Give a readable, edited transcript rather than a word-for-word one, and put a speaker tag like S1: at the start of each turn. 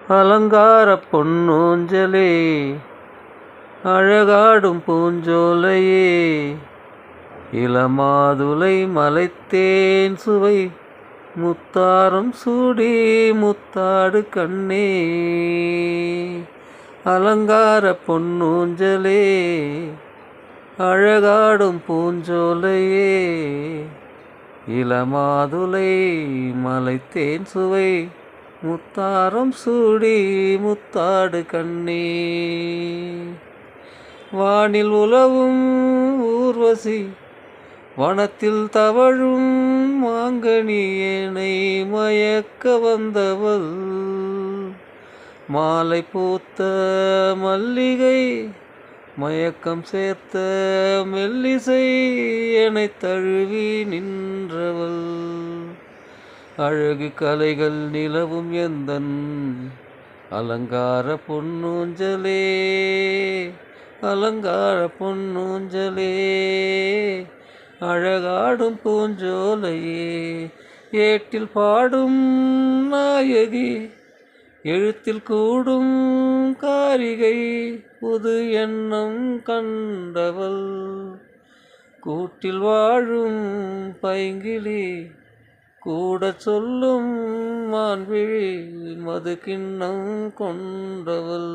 S1: அலங்கார பொன்னூஞ்சலே அழகாடும் பூஞ்சோலையே இளமாதுளை மலைத்தேன் சுவை முத்தாரம் சூடி முத்தாடு கண்ணே. அலங்கார பொன்னூஞ்சலே அழகாடும் பூஞ்சோலையே இளமாதுளை மலைத்தேன் சுவை முத்தாரம் சூடி முத்தாடு கண்ணே. வானில் உலவும் ஊர்வசி வனத்தில் தவழும் மாங்கனியனை மயக்க வந்தவள் மாலை பூத்த மல்லிகை மயக்கம் சேர்த்த மெல்லிசை எனை தழுவி நின்றவள் அழகு கலைகள் நிலவும் எந்தன் அலங்கார பொன்னூஞ்சலே. அலங்கார பொன்னூஞ்சலே அழகாடும் பூஞ்சோலையே ஏட்டில் பாடும் நாயகி எழுத்தில் கூடும் காரிகை புது எண்ணம் கண்டவள் கூட்டில் வாழும் பைங்கிளி கூட சொல்லும் மான்விழி மது கிண்ணம் கொண்டவள்.